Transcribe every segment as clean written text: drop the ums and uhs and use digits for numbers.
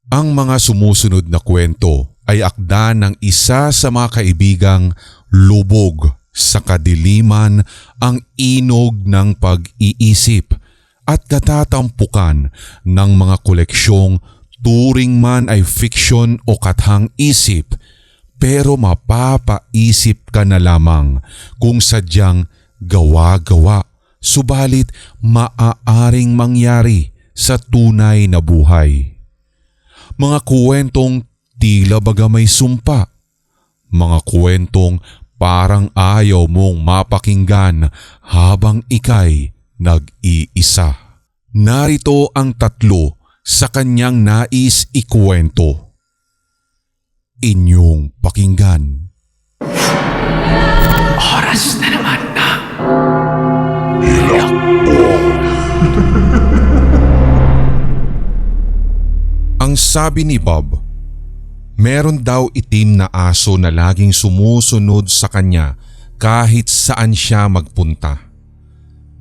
Ang mga sumusunod na kwento ay akda ng isa sa mga kaibigang lubog sa kadiliman ang inog ng pag-iisip at katatampukan ng mga koleksyong turing man ay fiksyon o kathang-isip, pero mapapaisip ka na lamang kung sadyang gawa-gawa, subalit maaaring mangyari sa tunay na buhay. Mga kwentong tila baga may sumpa. Mga kwentong parang ayaw mong mapakinggan habang ika'y nag-iisa. Narito ang 3 sa kanyang nais ikwento. Inyong pakinggan. Oras na naman na. Ang sabi ni Bob, meron daw itim na aso na laging sumusunod sa kanya kahit saan siya magpunta.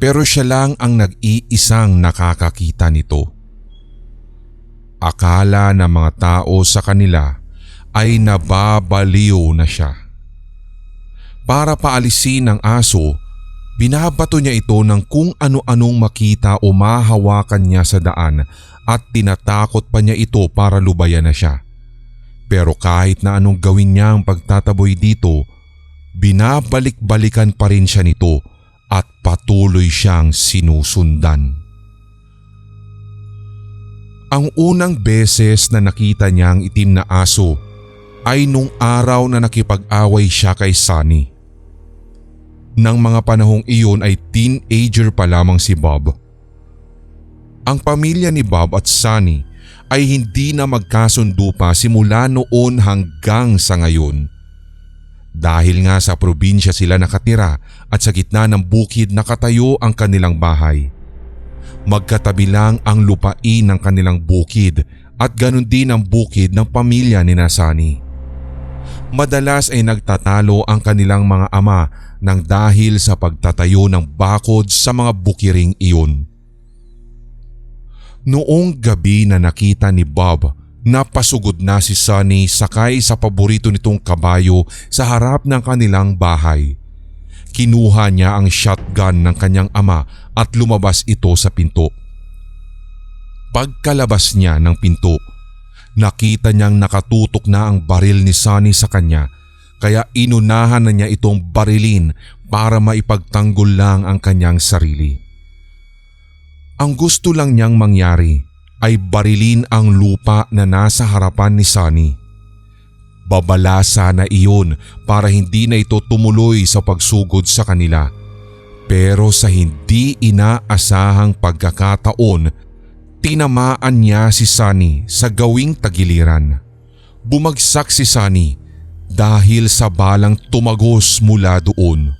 Pero siya lang ang nag-iisang nakakakita nito. Akala ng mga tao sa kanila ay nababaliw na siya. Para paalisin ang aso, binabato niya ito ng kung ano-anong makita o mahawakan niya sa daan at tinatakot pa niya ito para lubayan na siya. Pero kahit na anong gawin niya ang pagtataboy dito, binabalik-balikan pa rin siya nito at patuloy siyang sinusundan. Ang unang beses na nakita niya ang itim na aso ay nung araw na nakipag-away siya kay Sunny. Nang mga panahong iyon ay teenager pa lamang si Bob. Ang pamilya ni Bob at Sunny ay hindi na magkasundo pa simula noon hanggang sa ngayon. Dahil nga sa probinsya sila nakatira at sa gitna ng bukid nakatayo ang kanilang bahay. Magkatabi lang ang lupain ng kanilang bukid at ganun din ang bukid ng pamilya ni Sunny. Madalas ay nagtatalo ang kanilang mga ama nang dahil sa pagtatayo ng bakod sa mga bukiring iyon. Noong gabi na nakita ni Bob na pasugod na si Sunny sakay sa paborito nitong kabayo sa harap ng kanilang bahay. Kinuha niya ang shotgun ng kanyang ama at lumabas ito sa pinto. Pagkalabas niya ng pinto, nakita niyang nakatutok na ang baril ni Sunny sa kanya, kaya inunahan na niya itong barilin para maipagtanggol lang ang kanyang sarili. Ang gusto lang niyang mangyari ay barilin ang lupa na nasa harapan ni Sunny. Babalasa na iyon para hindi na ito tumuloy sa pagsugod sa kanila. Pero sa hindi inaasahang pagkakataon, tinamaan niya si Sunny sa gawing tagiliran. Bumagsak si Sunny dahil sa balang tumagos mula doon.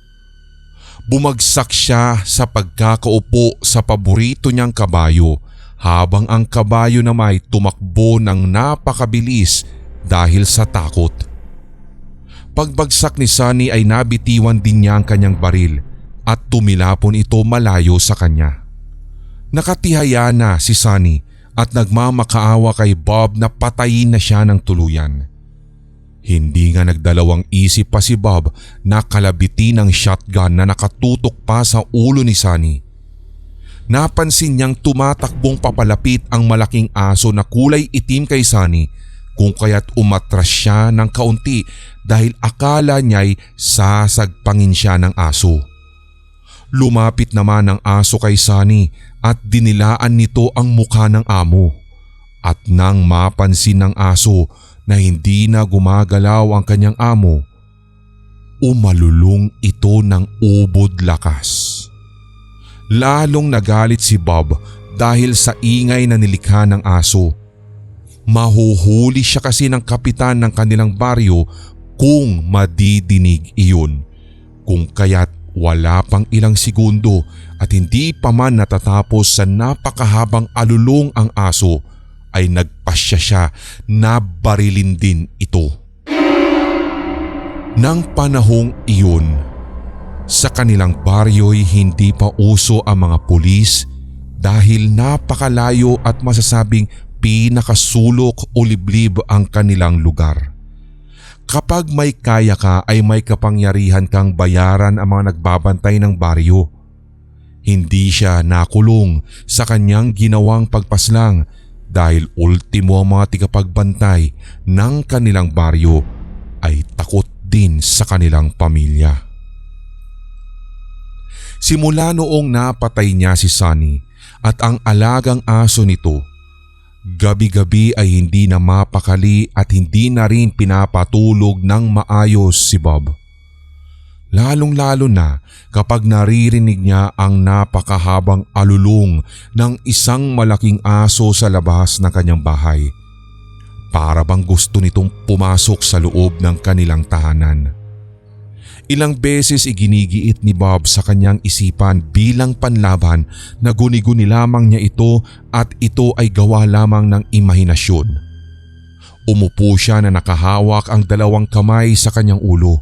Bumagsak siya sa pagkakaupo sa paborito niyang kabayo habang ang kabayo naman ay tumakbo ng napakabilis dahil sa takot. Pagbagsak ni Sunny ay nabitiwan din niya ang kanyang baril at tumilapon ito malayo sa kanya. Nakatihaya na si Sunny at nagmamakaawa kay Bob na patayin na siya ng tuluyan. Hindi nga nagdalawang isip pa si Bob na kalabitin ang shotgun na nakatutok pa sa ulo ni Sunny. Napansin niyang tumatakbong papalapit ang malaking aso na kulay itim kay Sunny, kung kaya't umatras siya ng kaunti dahil akala niya'y sasagpangin siya ng aso. Lumapit naman ang aso kay Sunny at dinilaan nito ang mukha ng amo. At nang mapansin ng aso na hindi na gumagalaw ang kanyang amo, umalulong ito ng ubod lakas. Lalong nagalit si Bob dahil sa ingay na nilikha ng aso. Mahuhuli siya kasi ng kapitan ng kanilang baryo kung madidinig iyon. Kung kaya't wala pang ilang segundo at hindi pa man natatapos sa napakahabang alulong ang aso, ay nagpasya siya na barilin din ito. Nang panahong iyon, sa kanilang baryo'y hindi pa uso ang mga pulis dahil napakalayo at masasabing pinakasulok o liblib ang kanilang lugar. Kapag may kaya ka ay may kapangyarihan kang bayaran ang mga nagbabantay ng baryo. Hindi siya nakulong sa kanyang ginawang pagpaslang dahil ultimo ang mga tigapagbantay ng kanilang baryo ay takot din sa kanilang pamilya. Simula noong napatay niya si Sunny at ang alagang aso nito, gabi-gabi ay hindi na mapakali at hindi na rin pinapatulog ng maayos si Bob. Lalong-lalo na kapag naririnig niya ang napakahabang alulong ng isang malaking aso sa labas ng kanyang bahay. Para bang gusto nitong pumasok sa loob ng kanilang tahanan. Ilang beses iginigiit ni Bob sa kanyang isipan bilang panlaban na guni-guni lamang niya ito at ito ay gawa lamang ng imahinasyon. Umupo siya na nakahawak ang dalawang kamay sa kanyang ulo.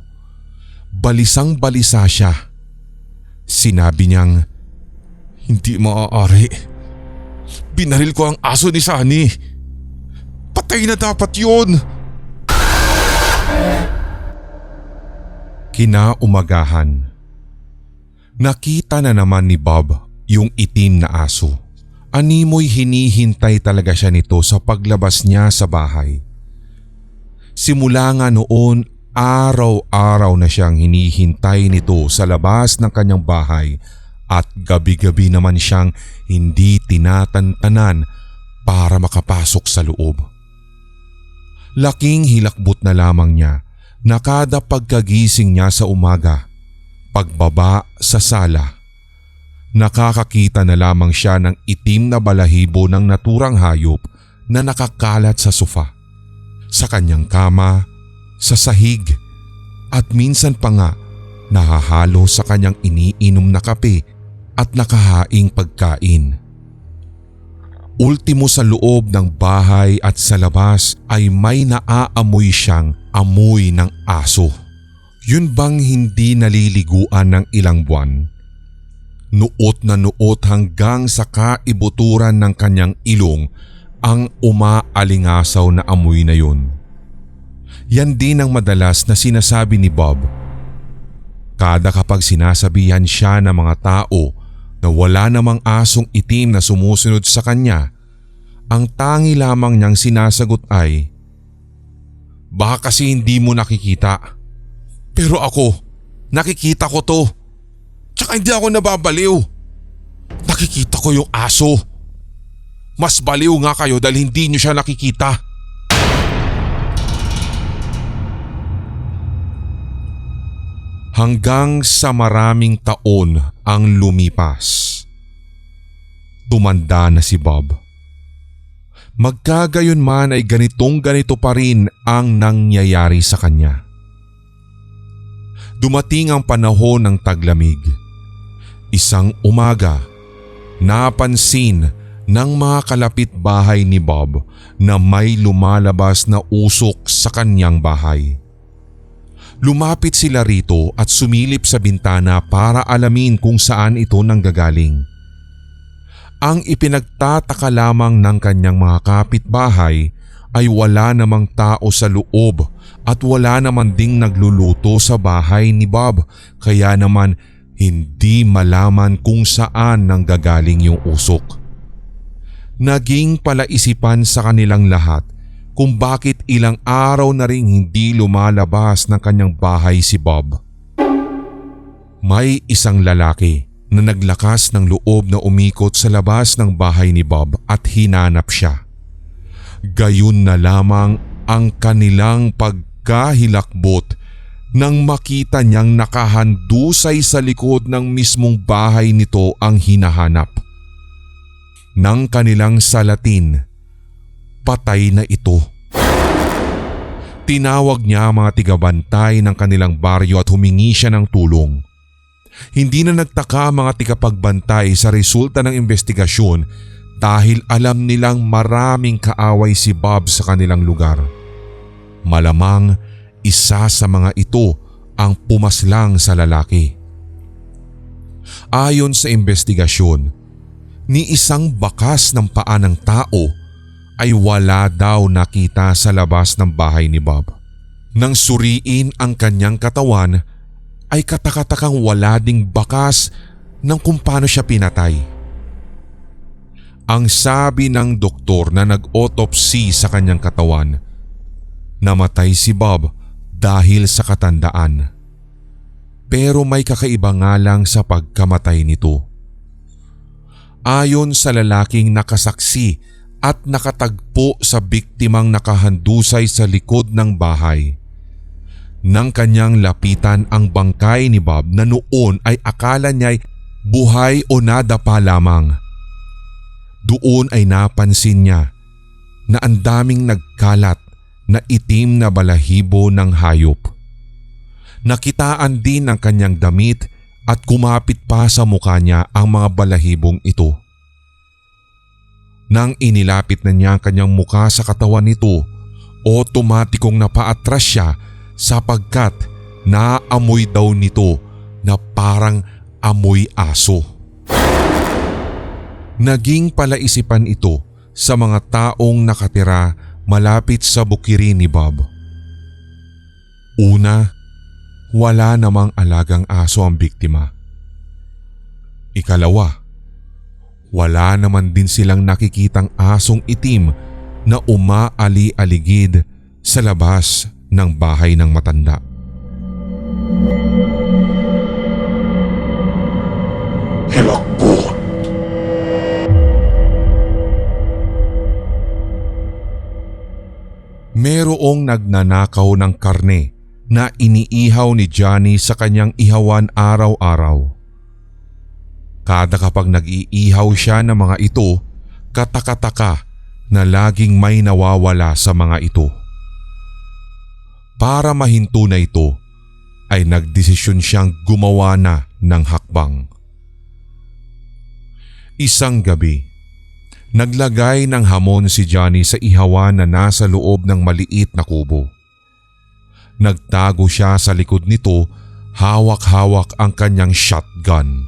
Balisang-balisa siya. Sinabi niyang, "Hindi maaari. Binaril ko ang aso ni Sunny. Patay na dapat yun." Kinaumagahan. Nakita na naman ni Bob yung itim na aso. Animoy hinihintay talaga siya nito sa paglabas niya sa bahay. Simula nga noon, araw-araw na siyang hinihintay nito sa labas ng kanyang bahay at gabi-gabi naman siyang hindi tinatantanan para makapasok sa loob. Laking hilakbot na lamang niya na kada pagkagising niya sa umaga, pagbaba sa sala, nakakakita na lamang siya ng itim na balahibo ng naturang hayop na nakakalat sa sofa, sa kanyang kama, sa sahig, at minsan pa nga nahahalo sa kanyang iniinom na kape at nakahaing pagkain. Ultimo sa loob ng bahay at sa labas ay may naaamoy siyang amoy ng aso. Yun bang hindi naliliguan ng ilang buwan? Nuot na nuot hanggang sa kaibuturan ng kanyang ilong ang umaalingasaw na amoy na yun. Yan din ang madalas na sinasabi ni Bob. Kada kapag sinasabihan siya ng mga tao na wala namang asong itim na sumusunod sa kanya, ang tangi lamang niyang sinasagot ay, "Baka kasi hindi mo nakikita. Pero ako, nakikita ko to. Tsaka hindi ako nababaliw. Nakikita ko yung aso. Mas baliw nga kayo dahil hindi niyo siya nakikita." Hanggang sa maraming taon ang lumipas. Tumanda na si Bob. Magkagayon man ay ganito pa rin ang nangyayari sa kanya. Dumating ang panahon ng taglamig. Isang umaga, napansin ng mga kalapit bahay ni Bob na may lumalabas na usok sa kanyang bahay. Lumapit sila rito at sumilip sa bintana para alamin kung saan ito nanggagaling. Ang ipinagtataka lamang ng kanyang mga kapitbahay ay wala namang tao sa loob at wala naman ding nagluluto sa bahay ni Bob, kaya naman hindi malaman kung saan nanggagaling yung usok. Naging palaisipan sa kanilang lahat kung bakit ilang araw na ring hindi lumalabas ng kanyang bahay si Bob. May isang lalaki na naglakas ng loob na umikot sa labas ng bahay ni Bob at hinanap siya. Gayun na lamang ang kanilang pagkahilakbot nang makita niyang nakahandusay sa likod ng mismong bahay nito ang hinahanap. Nang kanilang salatin, patay na ito. Tinawag niya ang mga tigabantay ng kanilang baryo at humingi siya ng tulong. Hindi na nagtaka ang mga tigapagbantay sa resulta ng investigasyon dahil alam nilang maraming kaaway si Bob sa kanilang lugar. Malamang isa sa mga ito ang pumaslang sa lalaki. Ayon sa investigasyon, ni isang bakas ng paa ng tao ay wala daw nakita sa labas ng bahay ni Bob. Nang suriin ang kanyang katawan ay katakatakang wala ding bakas ng kung paano siya pinatay. Ang sabi ng doktor na nag-autopsy sa kanyang katawan, namatay si Bob dahil sa katandaan. Pero may kakaiba nga lang sa pagkamatay nito. Ayon sa lalaking nakasaksi at nakatagpo sa biktimang nakahandusay sa likod ng bahay, nang kanyang lapitan ang bangkay ni Bob na noon ay akala niya'y buhay o nadapa lamang. Doon ay napansin niya na ang daming nagkalat na itim na balahibo ng hayop. Nakitaan din ang kanyang damit at kumapit pa sa mukha niya ang mga balahibong ito. Nang inilapit na niya ang kanyang mukha sa katawan nito, otomatikong napaatras siya sapagkat naamoy daw nito na parang amoy aso. Naging palaisipan ito sa mga taong nakatira malapit sa bukirin ni Bob. Una, wala namang alagang aso ang biktima. Ikalawa, wala naman din silang nakikitang asong itim na umaali-aligid sa labas ng bahay ng matanda. Hilakbo. Merong nagnanakaw ng karne na iniihaw ni Johnny sa kanyang ihawan araw-araw. Kada kapag nag-iihaw siya ng mga ito, katakataka na laging may nawawala sa mga ito. Para mahinto na ito, ay nagdesisyon siyang gumawa na ng hakbang. Isang gabi, naglagay ng hamon si Johnny sa ihawan na nasa loob ng maliit na kubo. Nagtago siya sa likod nito, hawak-hawak ang kanyang shotgun.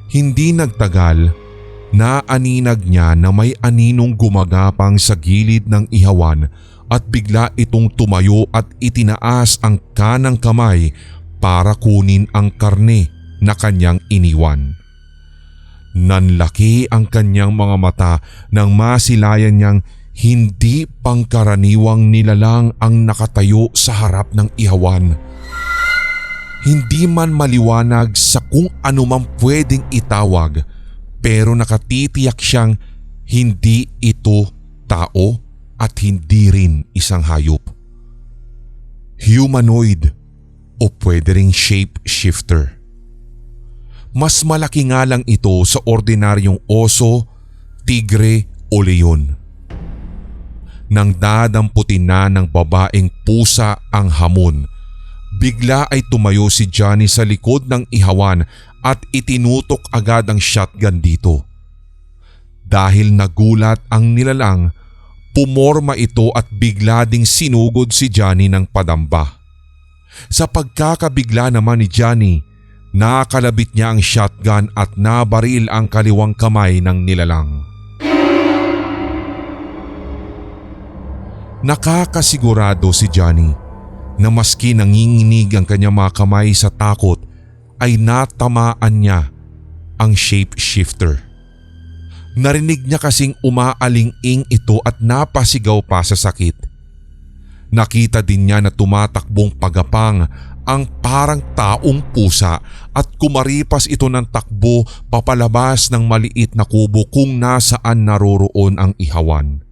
Hindi nagtagal, naaninag niya na may aninong gumagapang sa gilid ng ihawan at bigla itong tumayo at itinaas ang kanang kamay para kunin ang karne na kanyang iniwan. Nanlaki ang kanyang mga mata nang masilayan niyang hindi pangkaraniwang nilalang ang nakatayo sa harap ng ihawan. Hindi man maliwanag sa kung ano man pwedeng itawag, pero nakatitiyak siyang hindi ito tao at hindi rin isang hayop. Humanoid o pwede ring shape-shifter. Mas malaki nga lang ito sa ordinaryong oso, tigre o leon. Nang dadamputin na ng babaeng pusa ang hamon, bigla ay tumayo si Johnny sa likod ng ihawan at itinutok agad ang shotgun dito. Dahil nagulat ang nilalang, pumorma ito at bigla ding sinugod si Johnny ng padamba. Sa pagkakabigla naman ni Johnny, nakalabit niya ang shotgun at nabaril ang kaliwang kamay ng nilalang. Nakakasigurado si Johnny na maski nanginginig ang kanyang mga kamay sa takot ay natamaan niya ang shape-shifter. Narinig niya kasing umaaling-ing ito at napasigaw pa sa sakit. Nakita din niya na tumatakbong pagapang ang parang taong pusa at kumaripas ito ng takbo papalabas ng maliit na kubo kung nasaan naroroon ang ihawan.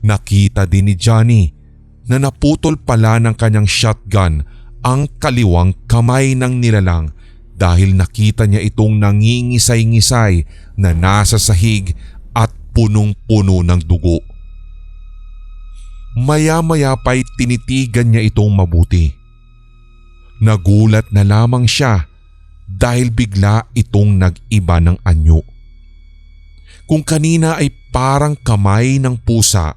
Nakita din ni Johnny na naputol pala ng kanyang shotgun ang kaliwang kamay ng nilalang dahil nakita niya itong nangingisay-ngisay na nasa sahig at punong-puno ng dugo. Maya-maya pa'y tinitigan niya itong mabuti. Nagulat na lamang siya dahil bigla itong nag-iba ng anyo. Kung kanina ay parang kamay ng pusa,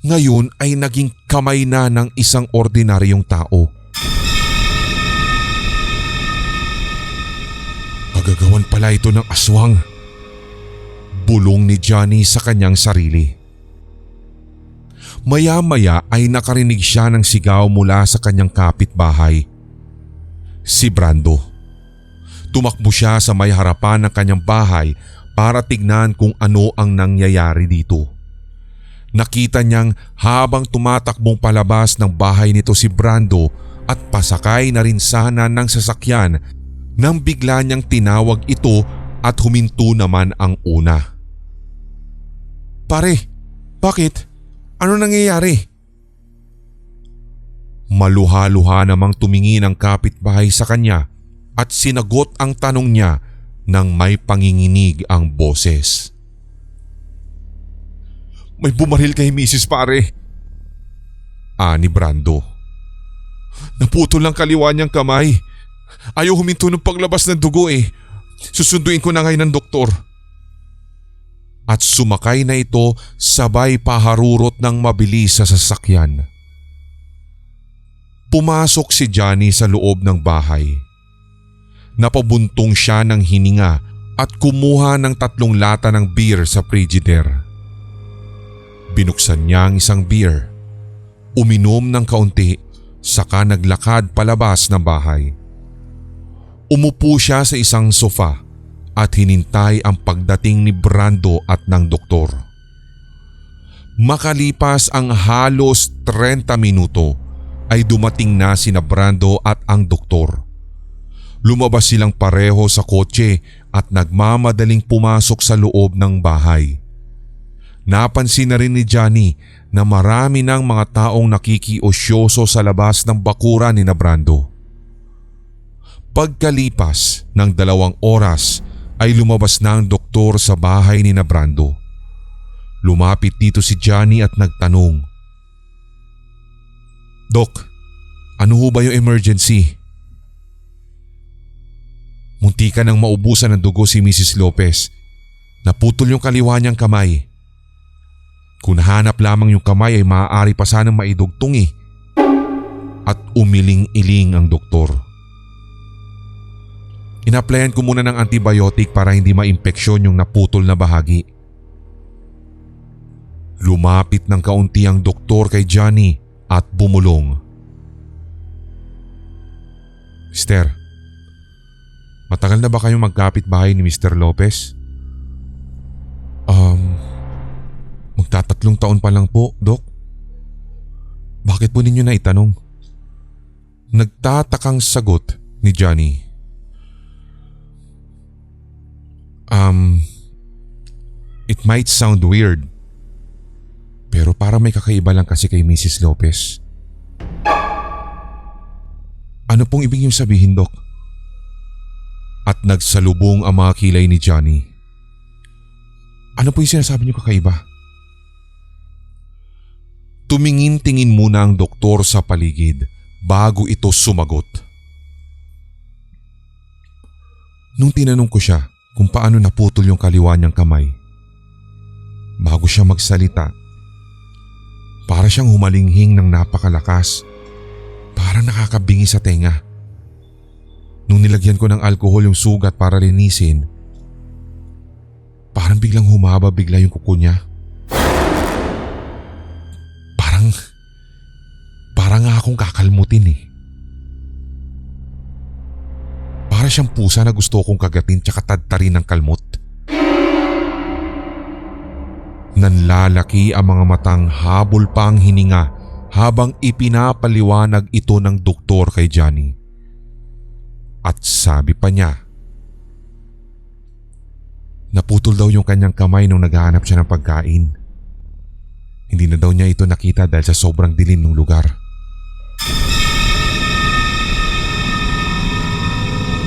ngayon ay naging kamay na ng isang ordinaryong tao. Kagagawan pala ito ng aswang. Bulong ni Johnny sa kanyang sarili. Maya-maya ay nakarinig siya ng sigaw mula sa kanyang kapitbahay. Si Brando. Tumakbo siya sa may harapan ng kanyang bahay para tignan kung ano ang nangyayari dito. Nakita niyang habang tumatakbong palabas ng bahay nito si Brando at pasakay na rin sana ng sasakyan nang bigla niyang tinawag ito at huminto naman ang una. "Pare, bakit? Ano nangyayari?" Maluha-luha namang tumingin ang kapitbahay sa kanya at sinagot ang tanong niya nang may panginginig ang boses. "May bumaril kay Mrs. Pare," ani Brando. "Naputol ang kaliwa niyang kamay. Ayaw huminto ng paglabas ng dugo eh. Susunduin ko na ngayon ng doktor." At sumakay na ito sabay paharurot ng mabilis sa sasakyan. Pumasok si Johnny sa loob ng bahay. Napabuntong siya ng hininga at kumuha ng 3 lata ng beer sa frigidaire. Binuksan niya ang isang beer, uminom ng kaunti, saka naglakad palabas ng bahay. Umupo siya sa isang sofa at hinintay ang pagdating ni Brando at ng doktor. Makalipas ang halos 30 minuto ay dumating na sina Brando at ang doktor. Lumabas silang pareho sa kotse at nagmamadaling pumasok sa loob ng bahay. Napansin na rin ni Johnny na marami ng mga taong nakikiosyoso sa labas ng bakuran ni Brando. Pagkalipas ng 2 oras ay lumabas na ang doktor sa bahay ni Brando. Lumapit dito si Johnny at nagtanong, "Dok, ano ho ba yung emergency?" "Munti ka nang maubusan ng dugo si Mrs. Lopez. Naputol yung kaliwa niyang kamay. Kung nahanap lamang yung kamay ay maaari pa sanang maidugtong eh." At umiling-iling ang doktor. "Inaplayan ko muna ng antibiotic para hindi maimpeksyon yung naputol na bahagi." Lumapit ng kaunti ang doktor kay Johnny at bumulong. "Mister, matagal na ba kayong magkapit-bahay ni Mr. Lopez?" Magtatatlong taon pa lang po, Dok." "Bakit po ninyo na itanong?" Nagtatakang sagot ni Johnny. It might sound weird, pero para may kakaiba lang kasi kay Mrs. Lopez." "Ano pong ibig niyong sabihin, Dok?" At nagsalubong ang mga kilay ni Johnny. "Ano po yung sinasabi niyo kakaiba?" Tumingin-tingin muna ang doktor sa paligid bago ito sumagot. "Nung tinanong ko siya kung paano naputol yung kaliwa niyang kamay, bago siya magsalita, para siyang humalinghing ng napakalakas, para nakakabingi sa tenga. Nung nilagyan ko ng alkohol yung sugat para linisin, parang biglang humaba bigla yung kuko niya. Parang nga akong kakalmutin eh. Para siyang pusa na gusto kong kagatin tsaka tadtarin ng kalmot." Nanlalaki ang mga matang habol pa ang hininga habang ipinapaliwanag ito ng doktor kay Johnny. At sabi pa niya, naputol daw yung kanyang kamay nung naghahanap siya ng pagkain. Hindi na daw niya ito nakita dahil sa sobrang dilim ng lugar.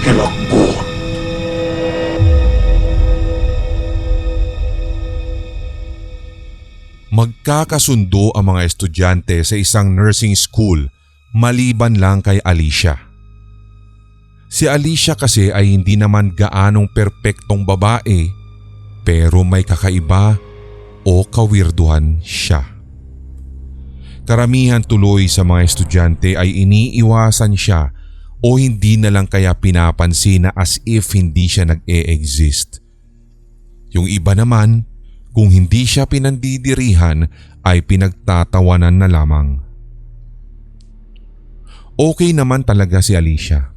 Hilakbot. Magkakasundo ang mga estudyante sa isang nursing school maliban lang kay Alicia. Si Alicia kasi ay hindi naman gaanong perpektong babae pero may kakaiba o kawirduhan siya. Karamihan tuloy sa mga estudyante ay iniiwasan siya o hindi na lang kaya pinapansin na as if hindi siya nag-e-exist. Yung iba naman, kung hindi siya pinandidirihan ay pinagtatawanan na lamang. Okay naman talaga si Alicia.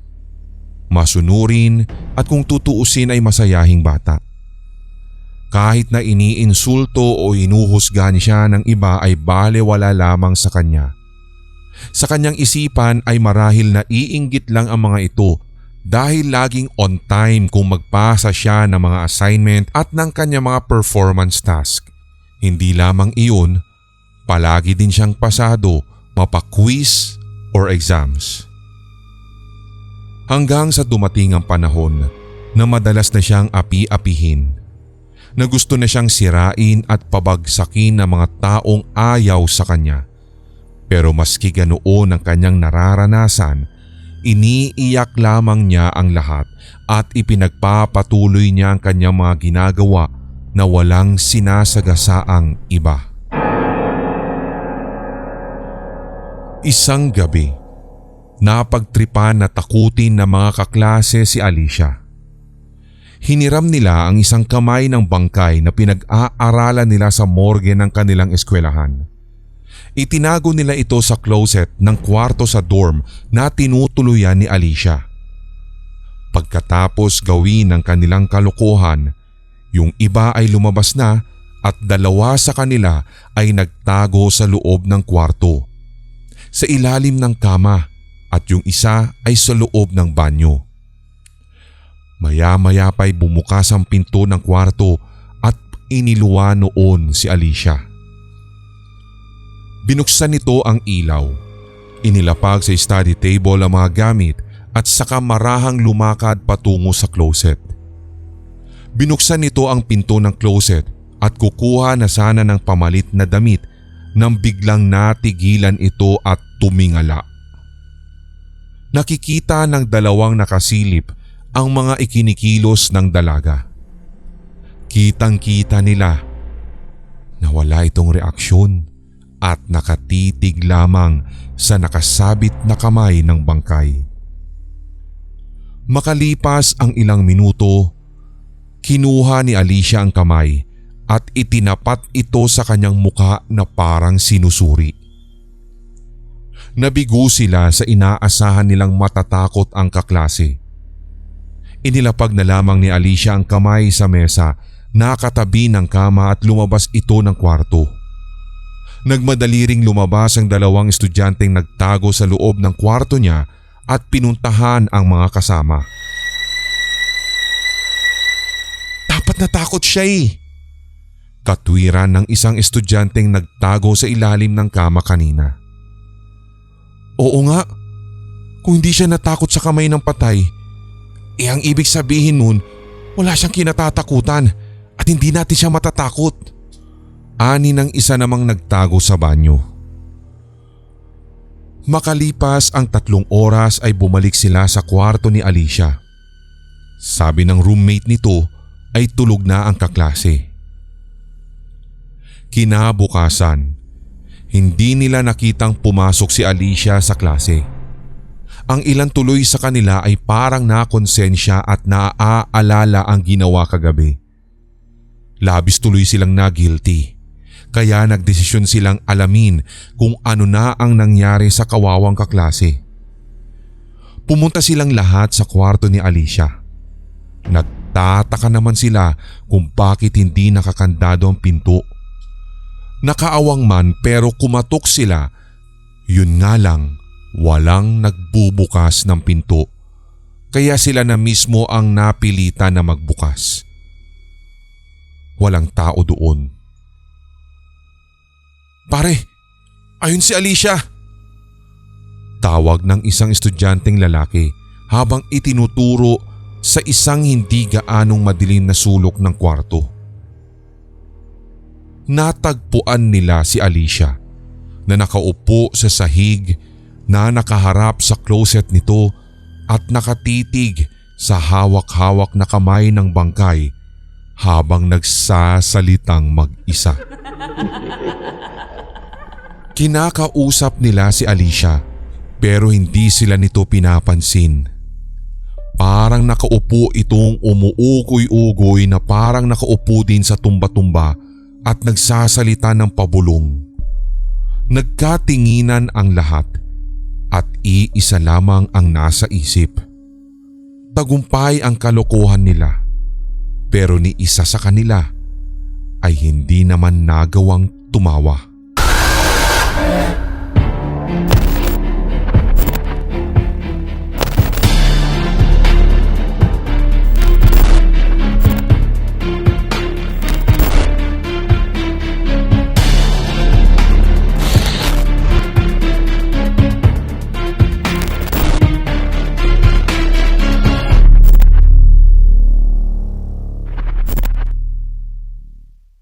Masunurin at kung tutuusin ay masayahing bata. Kahit na iniinsulto o inuhusgahan siya ng iba ay balewala lamang sa kanya. Sa kanyang isipan ay marahil naiinggit lang ang mga ito dahil laging on time kung magpasa siya ng mga assignment at ng kanyang mga performance task. Hindi lamang iyon, palagi din siyang pasado mapa-quiz or exams. Hanggang sa dumating ang panahon na madalas na siyang api-apihin, na gusto na siyang sirain at pabagsakin ng mga taong ayaw sa kanya. Pero maski ganoon ang kanyang nararanasan, iniiyak lamang niya ang lahat at ipinagpapatuloy niya ang kanyang mga ginagawa na walang sinasagasaang iba. Isang gabi, napagtripan na takutin ng mga kaklase si Alicia. Hiniram nila ang isang kamay ng bangkay na pinag-aaralan nila sa morgue ng kanilang eskwelahan. Itinago nila ito sa closet ng kwarto sa dorm na tinutuluyan ni Alicia. Pagkatapos gawin ang kanilang kalokohan, yung iba ay lumabas na at dalawa sa kanila ay nagtago sa loob ng kwarto, sa ilalim ng kama at yung isa ay sa loob ng banyo. Maya-maya pa'y bumukas ang pinto ng kwarto at iniluwa noon si Alicia. Binuksan nito ang ilaw, inilapag sa study table ang mga gamit at saka marahang lumakad patungo sa closet. Binuksan nito ang pinto ng closet at kukuha na sana ng pamalit na damit nang biglang natigilan ito at tumingala. Nakikita ng dalawang nakasilip ang mga ikinikilos ng dalaga. Kitang-kita nila na wala itong reaksyon at nakatitig lamang sa nakasabit na kamay ng bangkay. Makalipas ang ilang minuto, kinuha ni Alicia ang kamay at itinapat ito sa kanyang muka na parang sinusuri. Nabigo sila sa inaasahan nilang matatakot ang kaklase. Inilapag na lamang ni Alicia ang kamay sa mesa na katabi ng kama at lumabas ito ng kwarto. Nagmadali ring lumabas ang dalawang estudyanteng nagtago sa loob ng kwarto niya at pinuntahan ang mga kasama. Dapat natakot siya eh. Katwiran ng isang estudyanteng nagtago sa ilalim ng kama kanina. Oo nga, kung hindi siya natakot sa kamay ng patay, ang ibig sabihin nun, wala siyang kinatatakutan at hindi natin siya matatakot. Ani ng isa namang nagtago sa banyo. Makalipas ang 3 oras ay bumalik sila sa kwarto ni Alicia. Sabi ng roommate nito ay tulog na ang kaklase. Kinabukasan, hindi nila nakitang pumasok si Alicia sa klase. Ang ilan tuloy sa kanila ay parang nakonsensya at naaalala ang ginawa kagabi. Labis tuloy silang na-guilty, kaya nagdesisyon silang alamin kung ano na ang nangyari sa kawawang kaklase. Pumunta silang lahat sa kwarto ni Alicia. Nagtataka naman sila kung bakit hindi nakakandado ang pinto. Nakaawang man pero kumatok sila, yun nga lang walang nagbubukas ng pinto, kaya sila na mismo ang napilitan na magbukas. Walang tao doon. Pare, ayun si Alicia! Tawag ng isang estudyanteng lalaki habang itinuturo sa isang hindi gaanong madilim na sulok ng kwarto. Natagpuan nila si Alicia na nakaupo sa sahig na nakaharap sa closet nito at nakatitig sa hawak-hawak na kamay ng bangkay habang nagsasalitang mag-isa. Kinakausap nila si Alicia pero hindi sila nito pinapansin. Parang nakaupo itong umuugoy-ugoy na parang nakaupo din sa tumba-tumba at nagsasalita ng pabulong. Nagkatinginan ang lahat at iisa lamang ang nasa isip. Tagumpay ang kalokohan nila, pero ni isa sa kanila ay hindi naman nagawang tumawa.